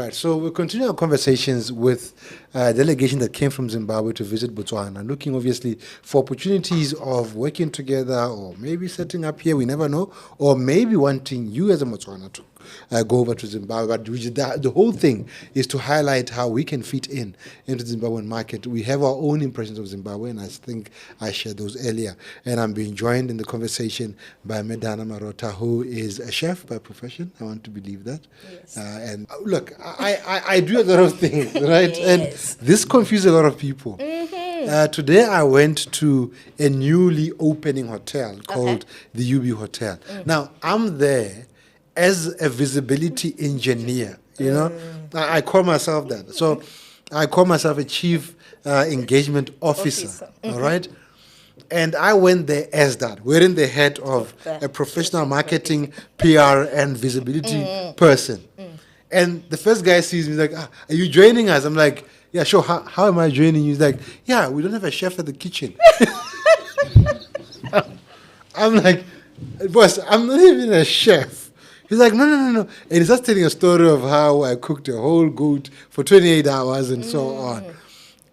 right, so we'll continue our conversations with a delegation that came from Zimbabwe to visit Botswana, looking obviously for opportunities of working together or maybe setting up here, we never know, or maybe wanting you as a Botswana to go over to Zimbabwe. But the whole thing is to highlight how we can fit into the Zimbabwean market. We have our own impressions of Zimbabwe, and I think I shared those earlier. And I'm being joined in the conversation by Diana Marota, who is a chef by profession. I want to believe that. Yes. And look, I do a lot of things, right? Yes. And this confuses a lot of people. Today I went to a newly opening hotel called the UB Hotel. Now, I'm there as a visibility engineer, you know. I call myself that. So I call myself a chief engagement officer. All right? And I went there as that, wearing the hat of a professional marketing, PR, and visibility person. And the first guy sees me like, are you joining us? I'm like, yeah, sure. How am I joining you? He's like, yeah, we don't have a chef at the kitchen. I'm like, boss, I'm not even a chef. He's like, no. And he starts telling a story of how I cooked a whole goat for 28 hours and so on.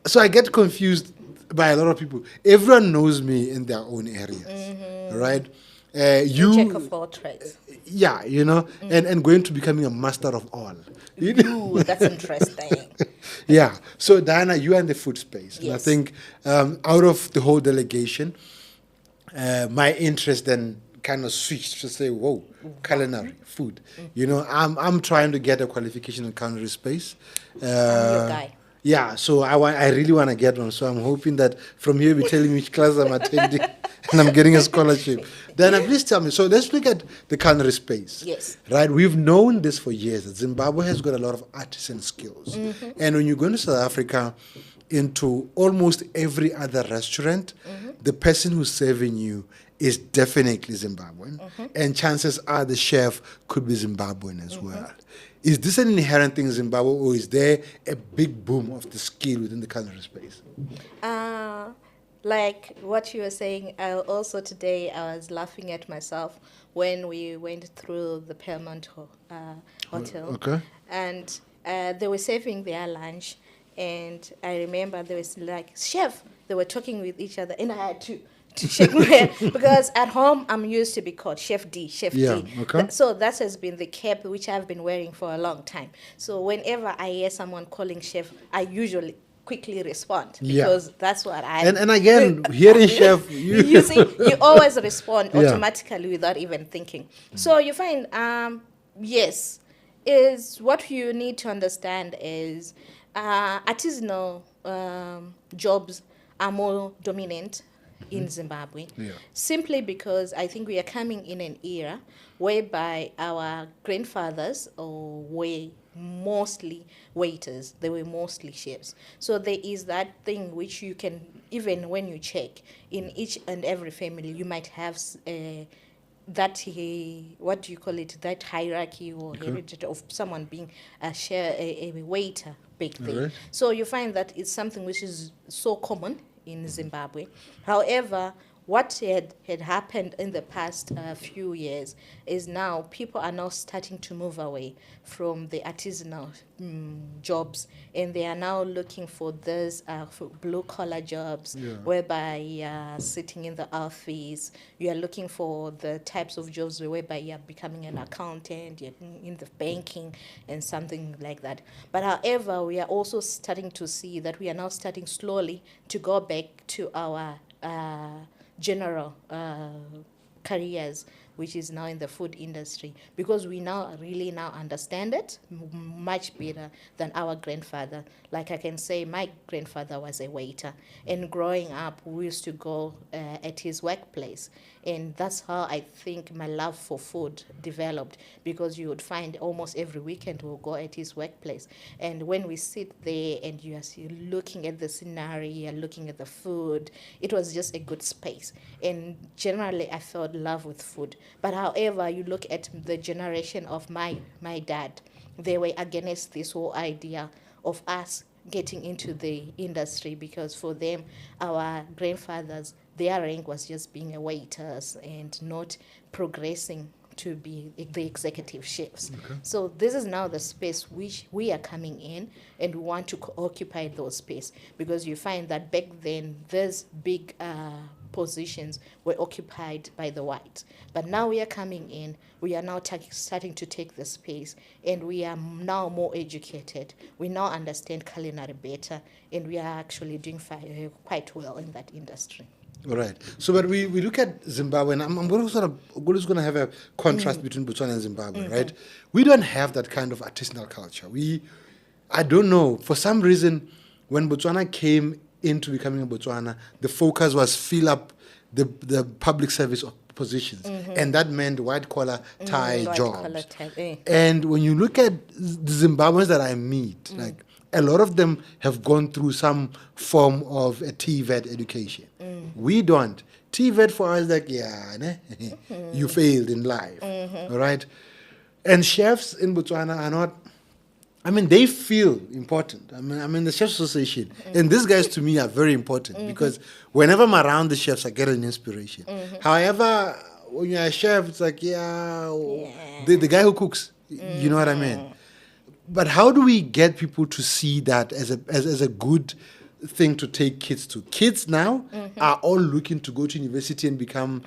So I get confused by a lot of people. Everyone knows me in their own areas, right? You check of all trades. Yeah, you know, and going to becoming a master of all. Ooh, that's interesting. Yeah. So, Diana, you are in the food space. Yes. And I think out of the whole delegation, my interest then kind of switched to say, whoa, culinary, food. You know, I'm trying to get a qualification in culinary space. I'm your guy. Yeah, so I really want to get one. So I'm hoping that from here you'll be telling me which class I'm attending and I'm getting a scholarship. Then please tell me. So let's look at the culinary space. Yes. Right? We've known this for years, that Zimbabwe has got a lot of artisan skills. And when you go into South Africa, into almost every other restaurant, the person who's serving you is definitely Zimbabwean. And chances are the chef could be Zimbabwean as well. Is this an inherent thing in Zimbabwe, or is there a big boom of the skill within the culinary space? Like what you were saying, also today I was laughing at myself when we went through the Paramount Hotel. Okay. And they were serving their lunch, and I remember there was like, chef, they were talking with each other, and I had to shake my head because at home I'm used to be called Chef D, Chef D. Okay. So that has been the cap which I've been wearing for a long time. So whenever I hear someone calling chef, I usually quickly respond because that's what I. And again, hearing chef, you see, you always respond automatically without even thinking. So you find, yes, is what you need to understand is artisanal jobs are more dominant in Zimbabwe, simply because I think we are coming in an era whereby our grandfathers were mostly waiters, they were mostly chefs. So there is that thing which you can, even when you check, in each and every family, you might have that, what do you call it, that hierarchy or heritage of someone being a waiter back there. So you find that it's something which is so common in Zimbabwe. However, what had happened in the past few years is now people are now starting to move away from the artisanal jobs, and they are now looking for this for blue-collar jobs, whereby you are sitting in the office. You are looking for the types of jobs whereby you are becoming an accountant, you're in the banking, and something like that. But however, we are also starting to see that we are now starting slowly to go back to our general careers, which is now in the food industry, because we now really now understand it much better than our grandfather. Like I can say my grandfather was a waiter, and growing up we used to go at his workplace, and that's how I think my love for food developed, because you would find almost every weekend we'll go at his workplace, and when we sit there and you're looking at the scenery, you're looking at the food, it was just a good space, and generally I felt love with food. But however, you look at the generation of my dad, they were against this whole idea of us getting into the industry, because for them, our grandfathers, their rank was just being a waiters and not progressing to be the executive chefs. So this is now the space which we are coming in, and we want to occupy those space, because you find that back then these big positions were occupied by the whites. But now we are coming in, we are now starting to take the space, and we are now more educated. We now understand culinary better, and we are actually doing quite well in that industry. All right. So, but we look at Zimbabwe, and I'm going to have a contrast between Botswana and Zimbabwe, right? We don't have that kind of artisanal culture. I don't know, for some reason, when Botswana came into becoming a Botswana, the focus was fill up the public service positions, and that meant white collar tie jobs. And when you look at the Zimbabweans that I meet, like a lot of them have gone through some form of a TVET education. We don't. TVET for us, like, you failed in life, all right? And chefs in Botswana are not, they feel important. The Chefs Association. And these guys to me are very important because whenever I'm around the chefs, I get an inspiration. However, when you're a chef, it's like, the guy who cooks, you know what I mean? But how do we get people to see that as a good thing to take kids to? Kids now are all looking to go to university and become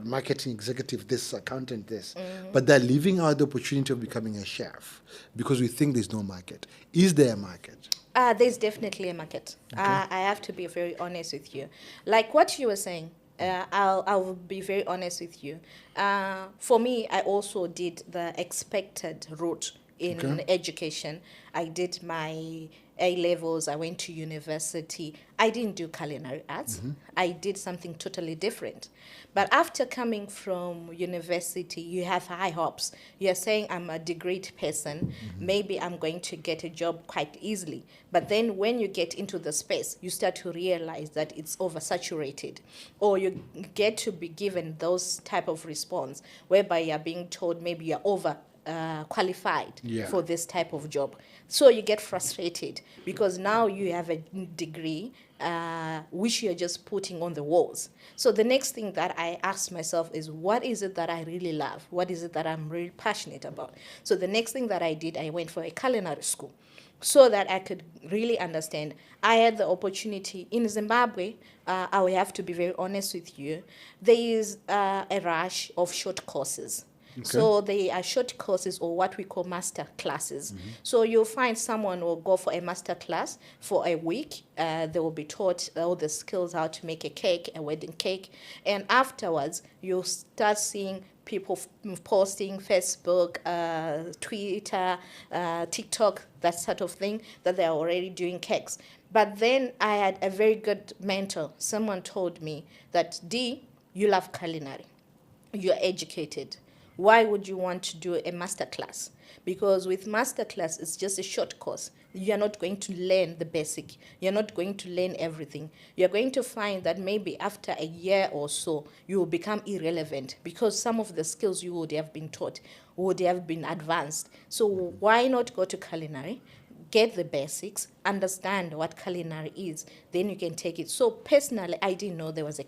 marketing executive, this, accountant, this. But they're leaving out the opportunity of becoming a chef because we think there's no market. Is there a market? There's definitely a market. Okay. I have to be very honest with you. Like what you were saying, I'll be very honest with you. For me, I also did the expected route in education. I did my A-levels, I went to university. I didn't do culinary arts. I did something totally different. But after coming from university, you have high hopes. You're saying, I'm a degreed person. Maybe I'm going to get a job quite easily. But then when you get into the space, you start to realize that it's oversaturated. Or you get to be given those type of response whereby you're being told maybe you're over qualified for this type of job. So you get frustrated because now you have a degree which you're just putting on the walls. So the next thing that I asked myself is, what is it that I really love? What is it that I'm really passionate about? So the next thing that I did, I went for a culinary school so that I could really understand. I had the opportunity in Zimbabwe. I will have to be very honest with you. There is a rush of short courses. So they are short courses, or what we call master classes. So you'll find someone will go for a master class for a week. They will be taught all the skills, how to make a cake, a wedding cake. And afterwards, you'll start seeing people posting Facebook, Twitter, TikTok, that sort of thing, that they're already doing cakes. But then I had a very good mentor. Someone told me that, D, you love culinary. You're educated. Why would you want to do a master class? Because with master class, it's just a short course. You're not going to learn the basic. You're not going to learn everything. You're going to find that maybe after a year or so, you will become irrelevant because some of the skills you would have been taught would have been advanced. So why not go to culinary? Get the basics, understand what culinary is, then you can take it. So personally, I didn't know there was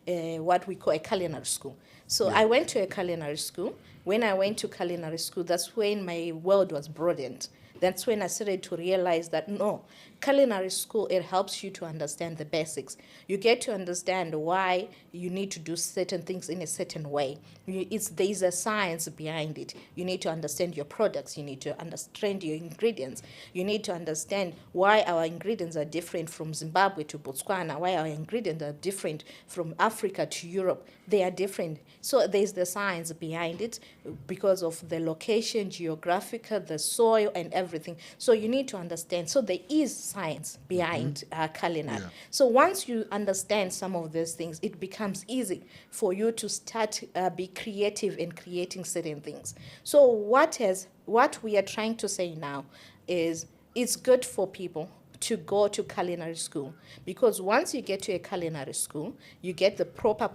what we call a culinary school. So I went to a culinary school. When I went to culinary school, that's when my world was broadened. That's when I started to realize that, no, culinary school, it helps you to understand the basics. You get to understand why you need to do certain things in a certain way. There's a science behind it. You need to understand your products. You need to understand your ingredients. You need to understand why our ingredients are different from Zimbabwe to Botswana, why our ingredients are different from Africa to Europe. They are different. So there's the science behind it because of the location, geographical, the soil, and everything. So you need to understand. So there is science behind culinary. So once you understand some of these things, it becomes easy for you to start be creative in creating certain things. So what we are trying to say now is it's good for people to go to culinary school, because once you get to a culinary school, you get the proper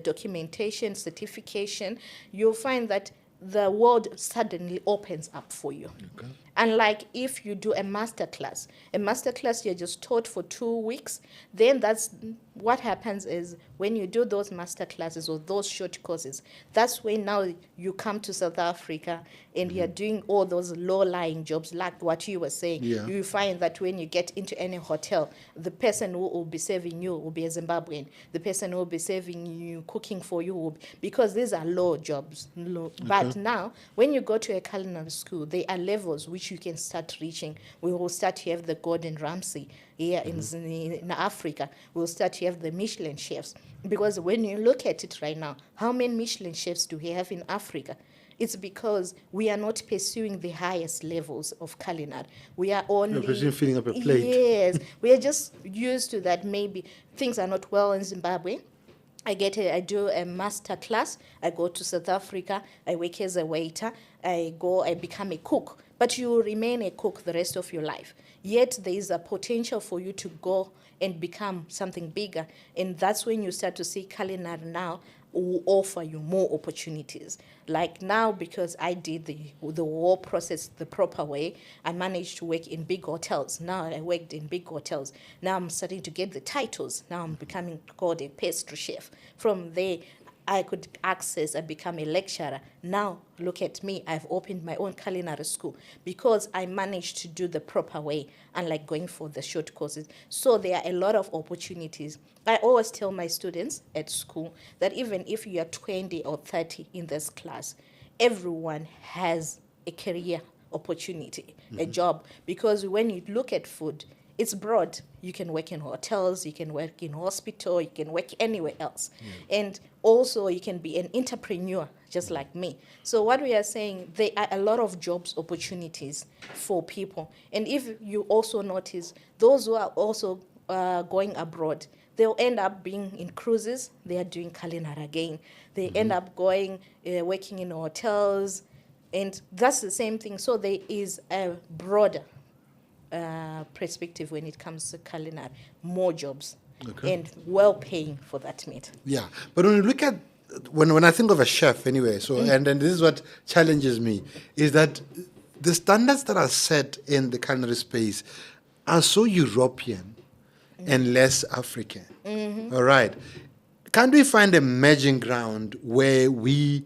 documentation, certification, you'll find that the world suddenly opens up for you. Unlike if you do a master class. A master class you're just taught for 2 weeks, then that's what happens is when you do those master classes or those short courses, that's when now you come to South Africa and you're doing all those low-lying jobs like what you were saying. Yeah. You find that when you get into any hotel, the person who will be serving you will be a Zimbabwean. The person who will be serving you, cooking for you, will be, because these are low jobs. Low. But now, when you go to a culinary school, there are levels which you can start reaching. We will start to have the Gordon Ramsay here in Africa. We'll start to have the Michelin chefs. Because when you look at it right now, how many Michelin chefs do we have in Africa? It's because we are not pursuing the highest levels of culinary. We are only... You're pursuing filling up a plate. Yes. We are just used to that. Maybe things are not well in Zimbabwe. I do a master class. I go to South Africa. I work as a waiter. I become a cook. But you remain a cook the rest of your life. Yet there is a potential for you to go and become something bigger. And that's when you start to see culinary now will offer you more opportunities. Like now, because I did the whole process the proper way, I managed to work in big hotels. Now I worked in big hotels. Now I'm starting to get the titles. Now I'm becoming called a pastry chef. From there, I could I become a lecturer. Now, look at me, I've opened my own culinary school because I managed to do the proper way, unlike going for the short courses. So there are a lot of opportunities. I always tell my students at school that even if you are 20 or 30 in this class, everyone has a career opportunity, a job, because when you look at food, it's broad. You can work in hotels, you can work in hospital, you can work anywhere else. And also you can be an entrepreneur, just like me. So what we are saying, there are a lot of jobs opportunities for people. And if you also notice, those who are also going abroad, they'll end up being in cruises, they are doing culinary again. They end up going, working in hotels, and that's the same thing. So there is a broader perspective when it comes to culinary, more jobs, and well-paying for that meat. Yeah, but when you look at, when I think of a chef anyway, so and this is what challenges me, is that the standards that are set in the culinary space are so European and less African. All right. Can't we find a merging ground where we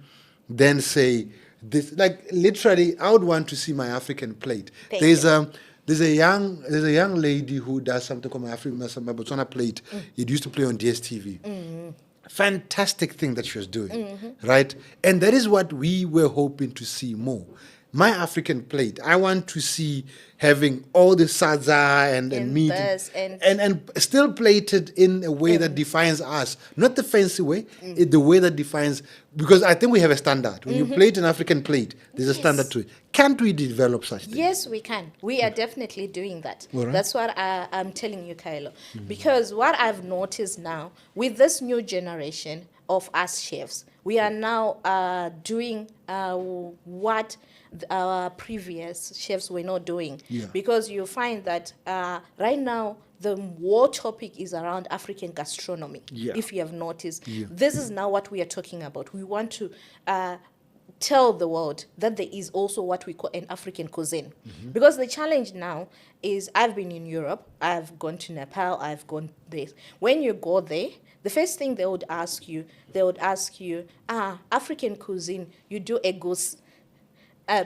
then say, this, like literally, I would want to see my African plate. There's a young lady who does something called my Botswana plate. It used to play on DSTV. Fantastic thing that she was doing, right? And that is what we were hoping to see more. My African plate, I want to see having all the sadza and meat and still plated in a way that defines us. Not the fancy way, the way that defines, because I think we have a standard. When you plate an African plate, there's a standard to it. Can't we develop such things? Yes, we can. We are definitely doing that. All right. That's what I'm telling you, Kylo. Because what I've noticed now, with this new generation of us chefs, we are now doing what our previous chefs were not doing. Because you find that right now, the war topic is around African gastronomy, if you have noticed. This is now what we are talking about. We want to tell the world that there is also what we call an African cuisine. Because the challenge now is, I've been in Europe, I've gone to Nepal, I've gone there. When you go there, the first thing they would ask you, African cuisine, you do a goose.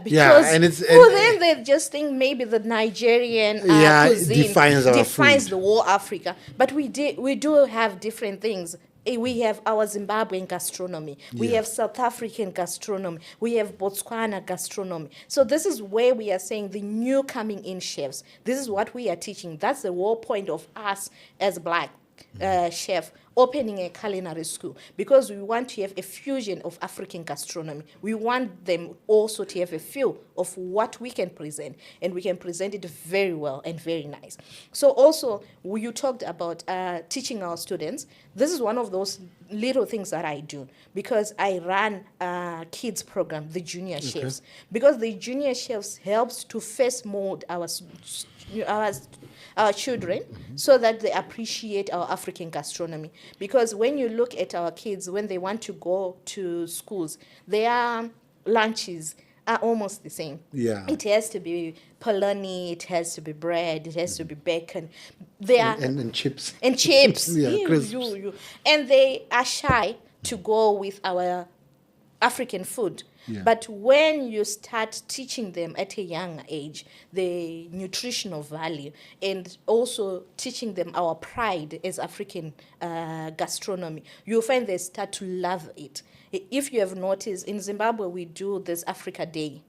Because then they just think maybe the Nigerian cuisine defines the whole Africa. But we do have different things. We have our Zimbabwean gastronomy. We have South African gastronomy. We have Botswana gastronomy. So this is where we are saying the new coming in chefs. This is what we are teaching. That's the whole point of us as Black chef opening a culinary school, because we want to have a fusion of African gastronomy. We want them also to have a feel of what we can present, and we can present it very well and very nice. So also, you talked about teaching our students. This is one of those little things that I do, because I run a kids program, the junior chefs, because the junior chefs helps to first mold our children so that they appreciate our African gastronomy. Because when you look at our kids, when they want to go to schools, their lunches are almost the same. Yeah. It has to be polony, it has to be bread, it has to be bacon. They are And chips. and chips. Yeah, crisps. And they are shy to go with our African food. Yeah. But when you start teaching them at a young age the nutritional value and also teaching them our pride as African gastronomy, you'll find they start to love it. If you have noticed, in Zimbabwe, we do this Africa Day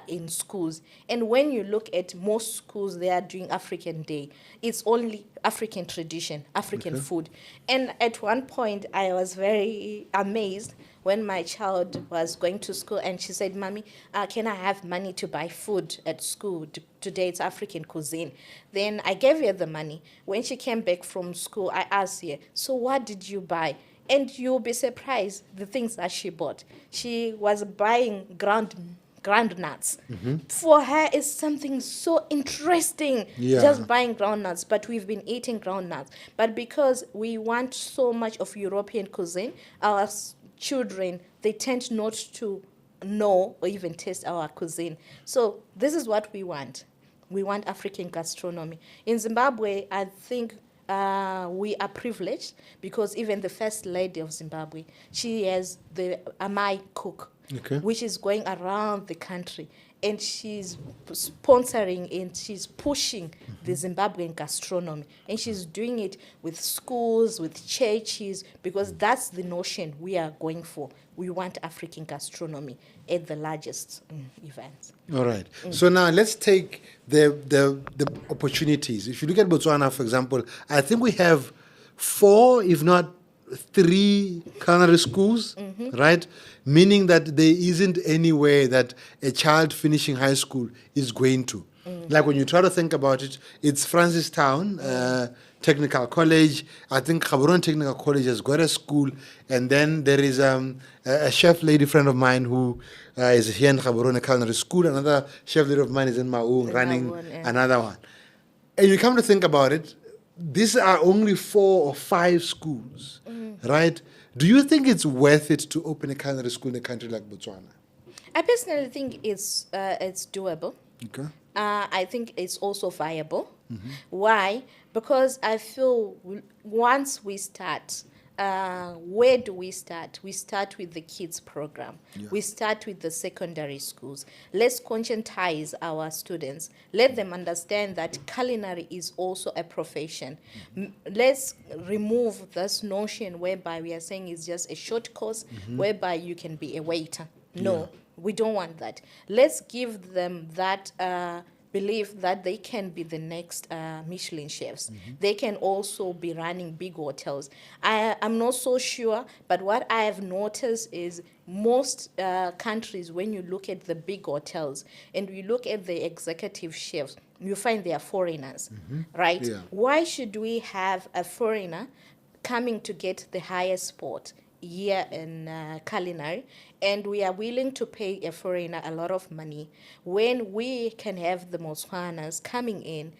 in schools. And when you look at most schools, they are doing African Day. It's only African tradition, African food. And at one point, I was very amazed when my child was going to school and she said, Mommy, can I have money to buy food at school? Today it's African cuisine. Then I gave her the money. When she came back from school, I asked her, so what did you buy? And you'll be surprised the things that she bought. She was buying ground nuts. For her, it's something so interesting, just buying ground nuts. But we've been eating ground nuts. But because we want so much of European cuisine, our children, they tend not to know or even taste our cuisine. So this is what we want. We want African gastronomy. In Zimbabwe, I think we are privileged because even the first lady of Zimbabwe, she has the Amai cook, which is going around the country. And she's sponsoring and she's pushing the Zimbabwean gastronomy. And she's doing it with schools, with churches, because that's the notion we are going for. We want African gastronomy at the largest events. All right. So now let's take the opportunities. If you look at Botswana, for example, I think we have 4, if not 3 culinary schools, right? Meaning that there isn't any way that a child finishing high school is going to. Like when you try to think about it, it's Francistown Technical College. I think Gaborone Technical College has got a school. And then there is a chef lady friend of mine who is here in Gaborone Culinary School. Another chef lady of mine is in Maung running another one. And you come to think about it, these are only 4 or 5 schools, right? Do you think it's worth it to open a culinary school in a country like Botswana? I personally think it's doable. Okay. I think it's also viable. Why? Because I feel once we start, where do we start? We start with the kids program. We start with the secondary schools. Let's conscientize our students. Let them understand that culinary is also a profession. Let's remove this notion whereby we are saying it's just a short course whereby you can be a waiter. No, we don't want that. Let's give them that believe that they can be the next Michelin chefs. They can also be running big hotels. I'm not so sure, but what I have noticed is most countries, when you look at the big hotels and you look at the executive chefs, you find they are foreigners, right? Yeah. Why should we have a foreigner coming to get the highest spot here in culinary, and we are willing to pay a foreigner a lot of money when we can have the Botswanas coming in,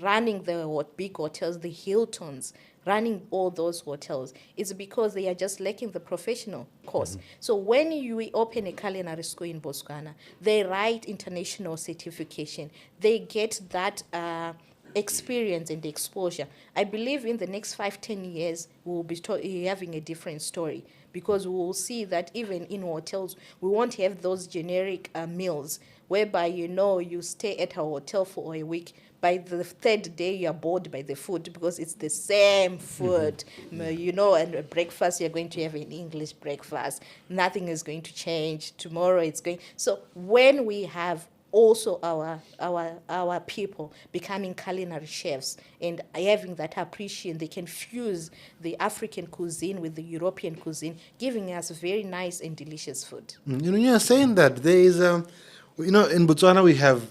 running the big hotels, the Hiltons, running all those hotels? It's because they are just lacking the professional course. So when we open a culinary school in Botswana, they write international certification. They get that experience and exposure. I believe in the next 5-10 years, we will be having a different story, because we will see that even in hotels, we won't have those generic meals whereby, you stay at a hotel for a week. By the 3rd day, you're bored by the food because it's the same food, and breakfast, you're going to have an English breakfast. Nothing is going to change. Tomorrow it's going. So when we have also our people becoming culinary chefs and having that appreciation, they can fuse the African cuisine with the European cuisine, giving us very nice and delicious food. You're saying that there is, in Botswana we have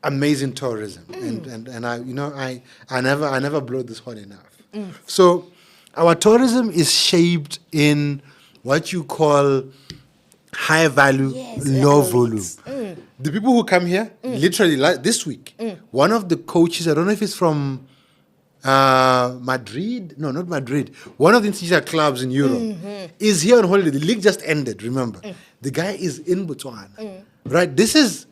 amazing tourism, and I never blow this horn enough. So our tourism is shaped in what you call high value, low volume. The people who come here, literally, like this week, one of the coaches, I don't know if it's from Madrid. No, not Madrid. One of the international clubs in Europe is here on holiday. The league just ended, remember. The guy is in Botswana. Right? This is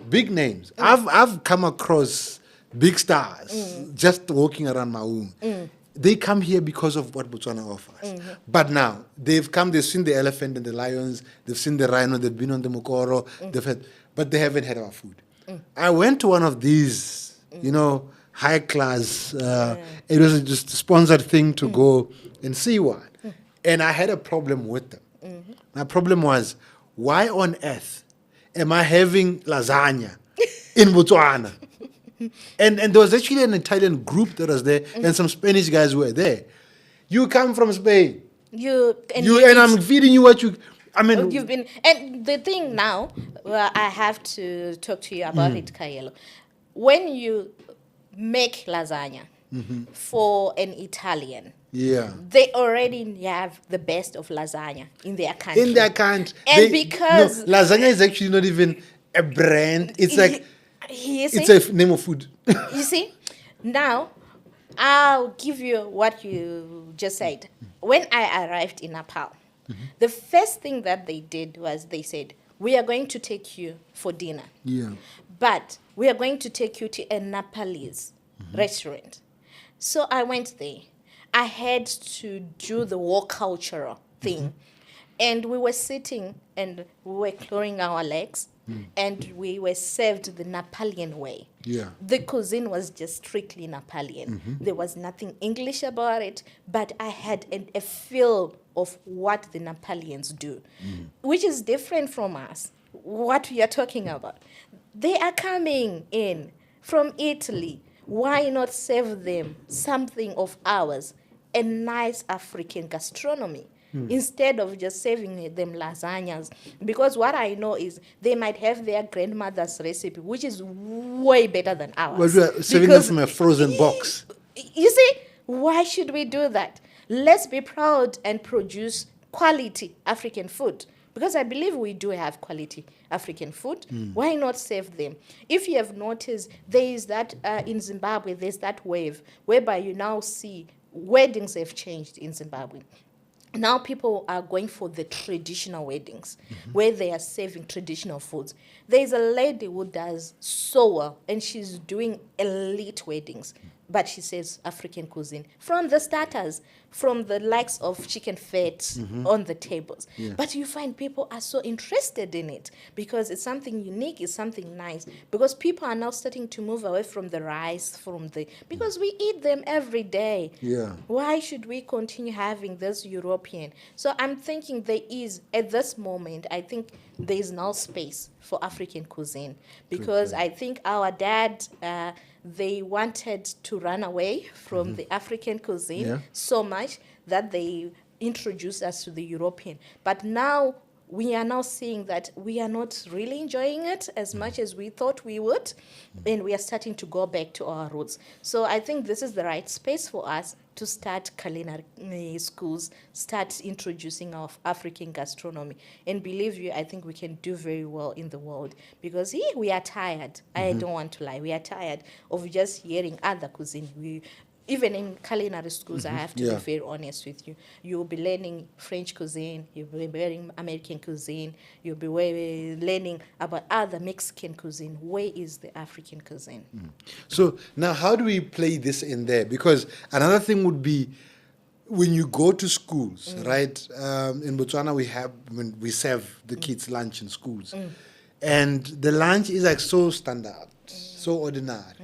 big names. I've come across big stars just walking around Maun. They come here because of what Botswana offers. But now, they've come, they've seen the elephant and the lions, they've seen the rhino, they've been on the Mokoro, but they haven't had our food. I went to one of these, high class, it was just a sponsored thing to go and see one. And I had a problem with them. My problem was, why on earth am I having lasagna in Botswana? And there was actually an Italian group that was there and some Spanish guys were there. You come from Spain. And I'm feeding you what you... You've been... And the thing now, I have to talk to you about it, Kaelo. When you make lasagna for an Italian, they already have the best of lasagna in their country. And because... No, lasagna is actually not even a brand. It's like... It's a name of food. You see? Now, I'll give you what you just said. When I arrived in Nepal, the first thing that they did was they said, we are going to take you for dinner. Yeah. But we are going to take you to a Nepalese restaurant. So I went there. I had to do the war cultural thing. And we were sitting and we were clearing our legs. And we were served the Nepalian way. Yeah. The cuisine was just strictly Nepalian. There was nothing English about it, but I had a feel of what the Nepalians do, which is different from us, what we are talking about. They are coming in from Italy. Why not serve them something of ours, a nice African gastronomy? Instead of just serving them lasagnas. Because what I know is they might have their grandmother's recipe, which is way better than ours. Well, we are serving them from a frozen box. You see, why should we do that? Let's be proud and produce quality African food. Because I believe we do have quality African food. Why not serve them? If you have noticed, there is that in Zimbabwe, there's that wave whereby you now see weddings have changed in Zimbabwe. Now people are going for the traditional weddings where they are serving traditional foods. There's a lady who does so well, and she's doing elite weddings. But she says African cuisine. From the starters, from the likes of chicken fat on the tables. Yeah. But you find people are so interested in it because it's something unique, it's something nice. Because people are now starting to move away from the rice, because we eat them every day. Yeah. Why should we continue having this European? So I'm thinking there is, at this moment, I think there is now space for African cuisine. Because I think our dad... they wanted to run away from the African cuisine so much that they introduced us to the European. But now we are now seeing that we are not really enjoying it as much as we thought we would, and we are starting to go back to our roots. So I think this is the right space for us to start culinary schools, start introducing our African gastronomy. And believe you, I think we can do very well in the world because we are tired. I don't want to lie. We are tired of just hearing other cuisine. Even in culinary schools, I have to be very honest with you. You'll be learning French cuisine, you'll be learning American cuisine, you'll be learning about other Mexican cuisine. Where is the African cuisine? So now how do we play this in there? Because another thing would be when you go to schools, right? In Botswana, we serve the kids lunch in schools. And the lunch is like so standard, so ordinary.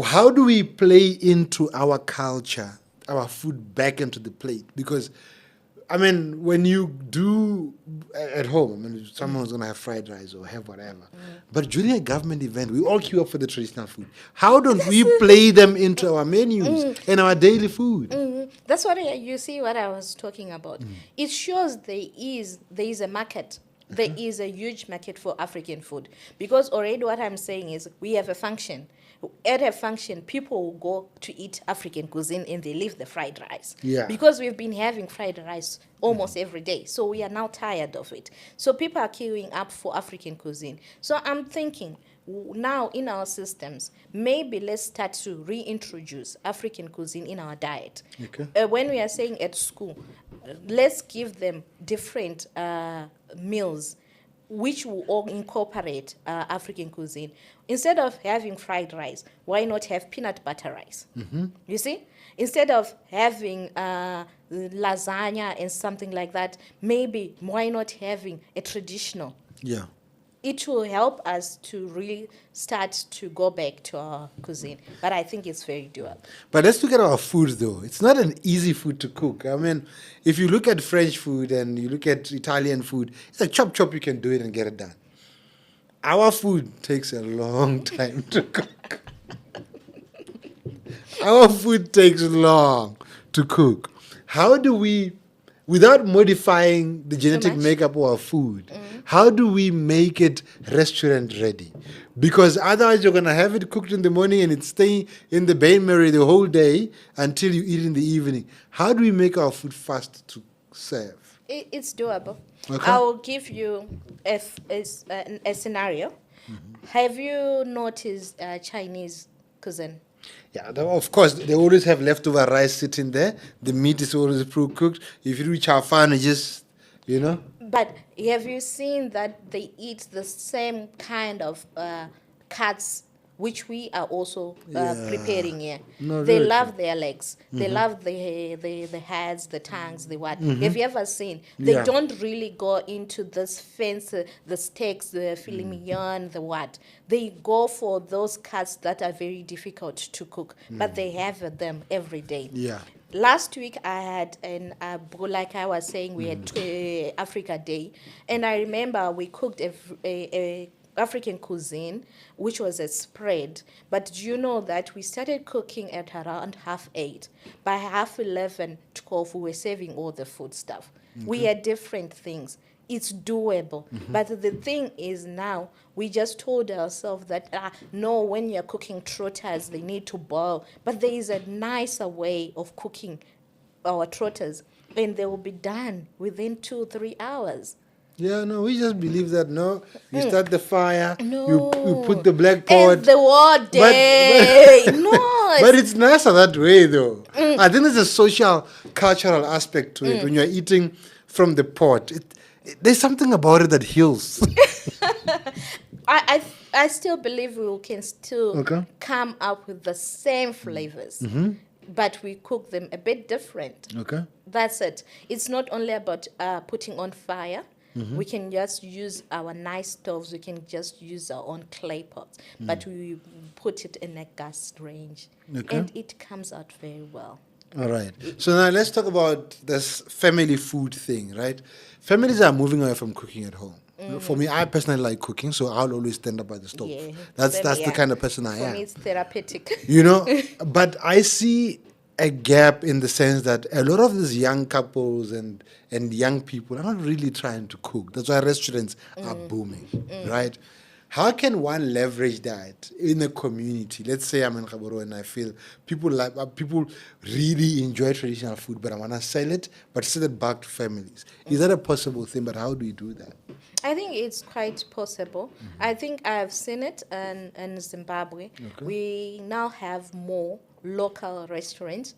How do we play into our culture, our food back into the plate? Because, when you do at home, someone's going to have fried rice or have whatever. But during a government event, we all queue up for the traditional food. How don't we play them into our menus and our daily food? That's what you see what I was talking about. It shows there is a market. There is a huge market for African food. Because already what I'm saying is we have a function. At a function, people will go to eat African cuisine and they leave the fried rice. Yeah. Because we've been having fried rice almost every day. So we are now tired of it. So people are queuing up for African cuisine. So I'm thinking, now in our systems, maybe let's start to reintroduce African cuisine in our diet. Okay. When we are saying at school, let's give them different meals which will all incorporate African cuisine. Instead of having fried rice, why not have peanut butter rice? You see? Instead of having lasagna and something like that, maybe why not having a traditional? Yeah. It will help us to really start to go back to our cuisine. But I think it's very doable. But let's look at our food, though. It's not an easy food to cook. I mean, if you look at French food and you look at Italian food, it's a chop, you can do it and get it done. Our food takes a long time to cook. Our food takes long to cook. How do we, without modifying the genetic much? makeup of our food, how do we make it restaurant ready? Because otherwise you're going to have it cooked in the morning and it's staying in the bain-marie the whole day until you eat in the evening. How do we make our food fast to serve? It's doable. Okay. I will give you a scenario. Have you noticed Chinese cuisine? Yeah, of course, they always have leftover rice sitting there. The meat is always pre-cooked. If you do chafan, just, you know. But have you seen that they eat the same kind of cuts which we are also preparing here? No, They very love their legs. They love the heads, the tongues, the what. Have you ever seen? They Yeah. don't really go into this fancy, the steaks, the filet mignon, the what. They go for those cuts that are very difficult to cook, but they have them every day. Yeah. Last week I had like I was saying, we had Africa Day, and I remember we cooked a African cuisine, which was a spread. But do you know that we started cooking at around 8:30? By 11:30, 12, we were serving all the food stuff. We had different things. It's doable. But the thing is now, we just told ourselves that, no, when you're cooking trotters, they need to boil. But there is a nicer way of cooking our trotters, and they will be done within 2-3 hours. Yeah, no, we just believe that, no, you start the fire, No. you put the black pot. It's the war day. No. But it's nicer that way, though. I think there's a social, cultural aspect to it. When you're eating from the pot, there's something about it that heals. I still believe we can still Okay. come up with the same flavors, but we cook them a bit different. Okay. That's it. It's not only about putting on fire. We can just use our nice stoves. We can just use our own clay pots, but we put it in a gas range, Okay. and it comes out very well. All right. So now let's talk about this family food thing, right? Families are moving away from cooking at home. For me, I personally like cooking, so I'll always stand up by the stove. Yeah, That's same the here. kind of person I For am. me, it's therapeutic. You know, but I see a gap in the sense that a lot of these young couples and young people are not really trying to cook. That's why restaurants are booming, right? How can one leverage that in a community? Let's say I'm in Gaborone and I feel people really enjoy traditional food, but I want to sell it, but sell it back to families. Is that a possible thing? But how do we do that? I think it's quite possible. I think I've seen it in Zimbabwe. We now have more local restaurants.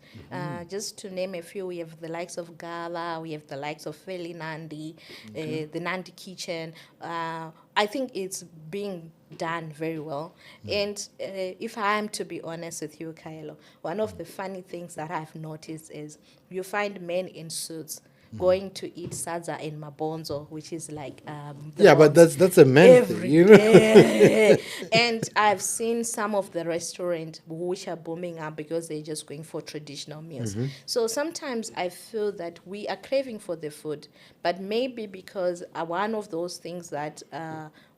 Just to name a few, we have the likes of Gala, we have the likes of Feli Nandi, the Nandi Kitchen. I think it's being done very well. And if I am to be honest with you, Kaelo, one of the funny things that I've noticed is you find men in suits going to eat sadza and mabonzo, which is like But that's a man thing, you know. day. And I've seen some of the restaurants which are booming up because they're just going for traditional meals. So sometimes I feel that we are craving for the food, but maybe because one of those things that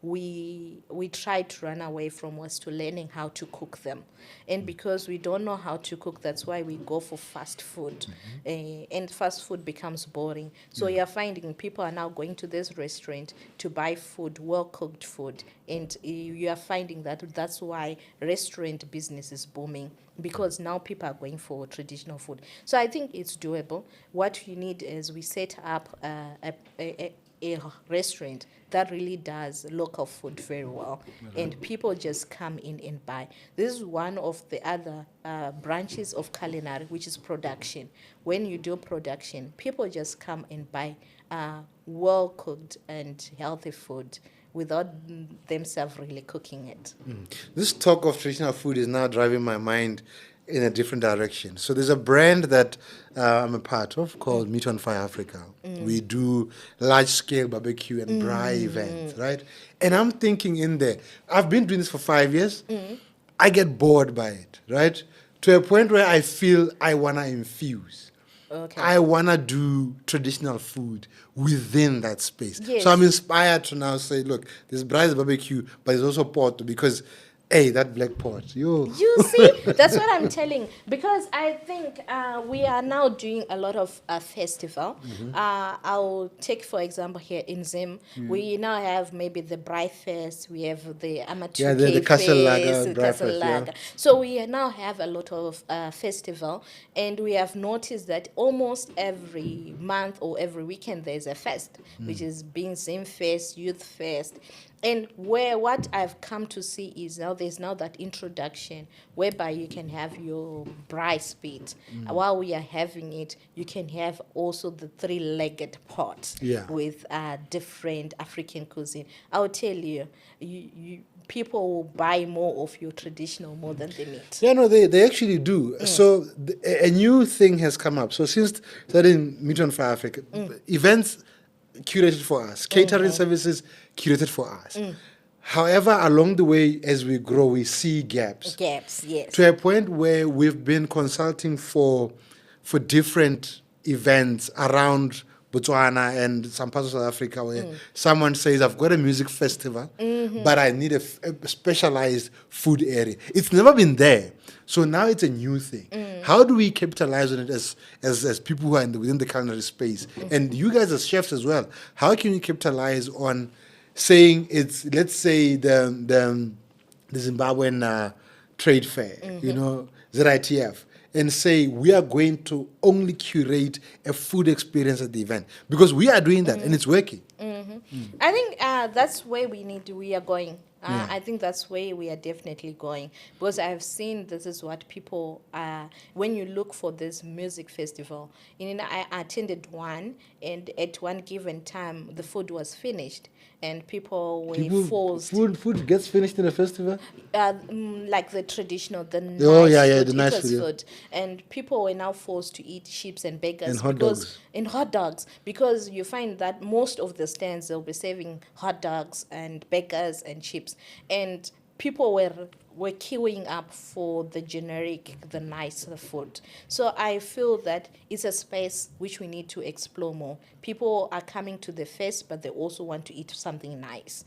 we tried to run away from was to learning how to cook them. And because we don't know how to cook, that's why we go for fast food. And fast food becomes boring. So you're finding people are now going to this restaurant to buy food, well-cooked food. And you are finding that that's why restaurant business is booming, because now people are going for traditional food. So I think it's doable. What you need is we set up a restaurant that really does local food very well, and people just come in and buy. This is one of the other branches of culinary, which is production. When you do production, people just come and buy well cooked and healthy food without themselves really cooking it. This talk of traditional food is now driving my mind in a different direction. So there's a brand that I'm a part of called Meat on Fire Africa. We do large-scale barbecue and braai events, right? And I'm thinking in there, I've been doing this for 5 years. I get bored by it, right? To a point where I feel I want to infuse. Okay. I want to do traditional food within that space. Yes. So I'm inspired to now say, look, there's braai barbecue, but there's also pot because, hey, that black pot, yo. You see, that's what I'm telling. Because I think we are now doing a lot of festival. I'll take, for example, here in Zim, we now have maybe the Braai Fest, we have the Amateur the Castle Lager, Fest, Braai Castle Fest, Lager. yeah. So we now have a lot of festival, and we have noticed that almost every month or every weekend there's a fest, which is being Zim Fest, Youth Fest. And what I've come to see is now there's now that introduction whereby you can have your braai spit. While we are having it, you can have also the three-legged pot with different African cuisine. I'll tell you, people will buy more of your traditional more than the meat. Yeah, no, they actually do. So a new thing has come up. So since starting Meat on Fire Africa, events curated for us, catering services curated for us. However, along the way, as we grow, we see gaps. Gaps, yes. To a point where we've been consulting for different events around Botswana and some parts of South Africa where someone says, I've got a music festival, but I need a specialized food area. It's never been there. So now it's a new thing. How do we capitalize on it as people who are within the culinary space? And you guys as chefs as well, how can you capitalize on saying it's, let's say, the Zimbabwean trade fair, ZITF, and say we are going to only curate a food experience at the event? Because we are doing that and it's working. I think that's where we are going. I think that's where we are definitely going, because I have seen this is what people, when you look for this music festival, I attended one, and at one given time, the food was finished, and people were forced. Food gets finished in a festival? Like the traditional, the nice the food, nice eaters' food, food. And people were now forced to eat chips and burgers. And hot dogs. And hot dogs, because you find that most of the stands, they'll be serving hot dogs and burgers and chips. And people were queuing up for the generic, the nice food. So I feel that it's a space which we need to explore more. People are coming to the fest, but they also want to eat something nice.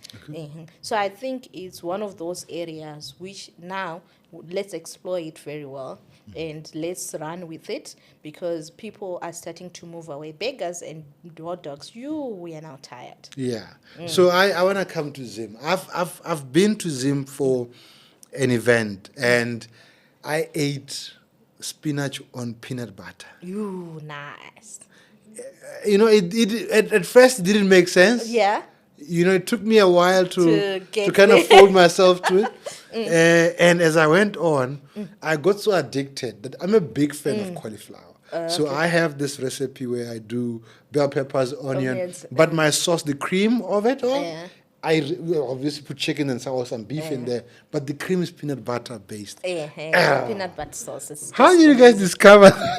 So I think it's one of those areas which now let's explore it very well and let's run with it, because people are starting to move away. Beggars and hot dogs, we are now tired. Yeah. So I want to come to Zim. I've been to Zim for an event, and I ate spinach on peanut butter. Nice. It at first it didn't make sense. Yeah. It took me a while to get kind of fold myself to it. And as I went on, I got so addicted that I'm a big fan of cauliflower. So I have this recipe where I do bell peppers, onion, but my sauce, the cream of it all, I obviously put chicken and some beef in there, but the cream is peanut butter based. Peanut butter sauce. How did you guys discover that?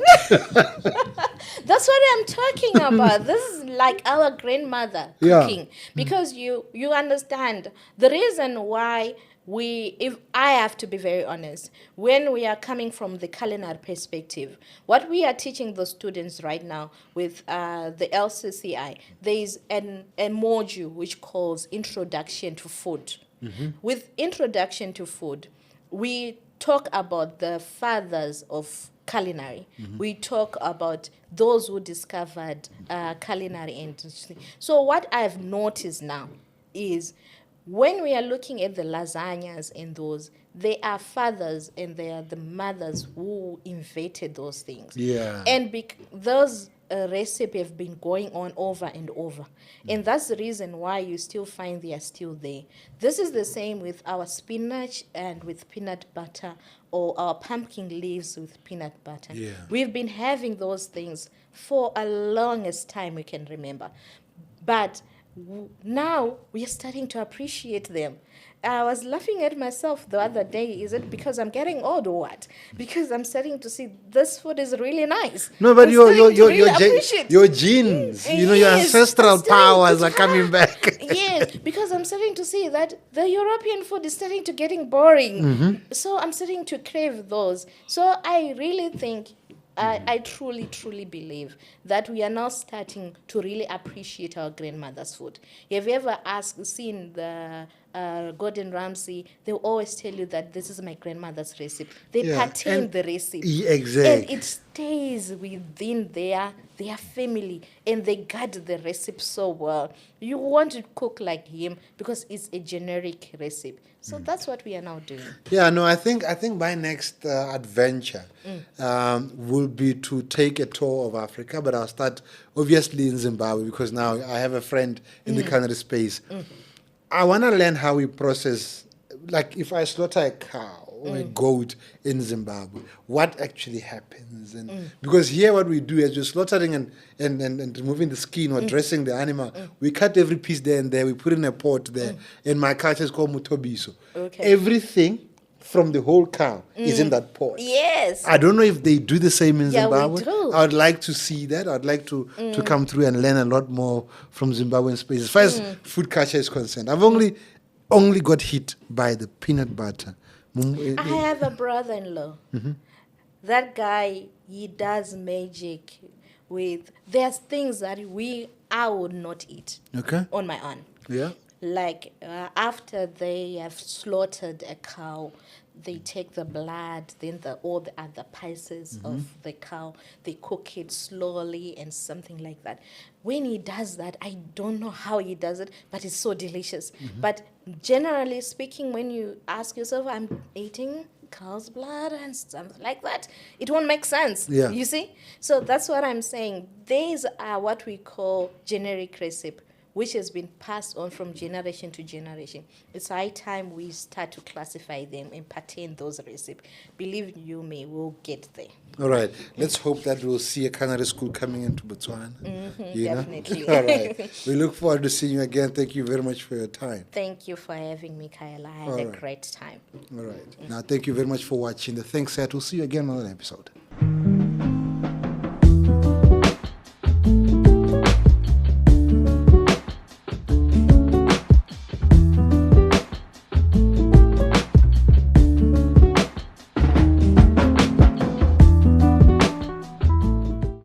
That's what I'm talking about. This is like our grandmother cooking. Because you understand the reason why if I have to be very honest, when we are coming from the culinary perspective, what we are teaching the students right now with the LCCI, there is a module which calls Introduction to Food. With Introduction to Food, we talk about the fathers of culinary. We talk about those who discovered culinary industry. So what I've noticed now is when we are looking at the lasagnas and those, they are fathers and they are the mothers who invented those things. Yeah. And those recipe have been going on over and over. And that's the reason why you still find they are still there. This is the same with our spinach and with peanut butter, or our pumpkin leaves with peanut butter. Yeah. We've been having those things for a longest time we can remember. But now we are starting to appreciate them. I was laughing at myself the other day. Is it because I'm getting old or what? Because I'm starting to see this food is really nice. No, but I'm your starting to really appreciate. your genes, your Yes, ancestral I'm starting powers to- are coming back. Yes, because I'm starting to see that the European food is starting to getting boring. So I'm starting to crave those. So I really think, I truly, truly believe that we are now starting to really appreciate our grandmother's food. Have you ever seen the Gordon Ramsay? They will always tell you that this is my grandmother's recipe. They Yeah, pattern and- the recipe. Exactly. And it stays within their family, and they guard the recipe so well. You want to cook like him because it's a generic recipe. So that's what we are now doing. Yeah, no, I think my next adventure will be to take a tour of Africa, but I'll start obviously in Zimbabwe, because now I have a friend in the culinary space. I want to learn how we process, like if I slaughter a cow or a goat in Zimbabwe, what actually happens. And because here what we do is we're slaughtering and removing the skin or dressing the animal. We cut every piece there and there, we put in a pot there. In my culture it's called mutobiso. Okay. Everything from the whole cow is in that pot. Yes. I don't know if they do the same in Yeah, we Zimbabwe. do. I would like to see that. I'd like to come through and learn a lot more from Zimbabwean space. As far as food culture is concerned, I've only got hit by the peanut butter. I have a brother-in-law. That guy, he does magic with. There's things that I would not eat Okay. on my own. Yeah. Like after they have slaughtered a cow, they take the blood, then all the other pieces of the cow, they cook it slowly and something like that. When he does that, I don't know how he does it, but it's so delicious. But generally speaking, when you ask yourself, I'm eating cow's blood and something like that, it won't make sense. Yeah. You see? So that's what I'm saying. These are what we call generic recipe, which has been passed on from generation to generation. It's high time we start to classify them and pattern those recipes. Believe you me, we'll get there. All right. Let's hope that we'll see a culinary school coming into Botswana. You know? Definitely. All right. We look forward to seeing you again. Thank you very much for your time. Thank you for having me, Kayla. I had All a right. great time. All right. Now, thank you very much for watching the Thanks Set. We'll see you again on another episode.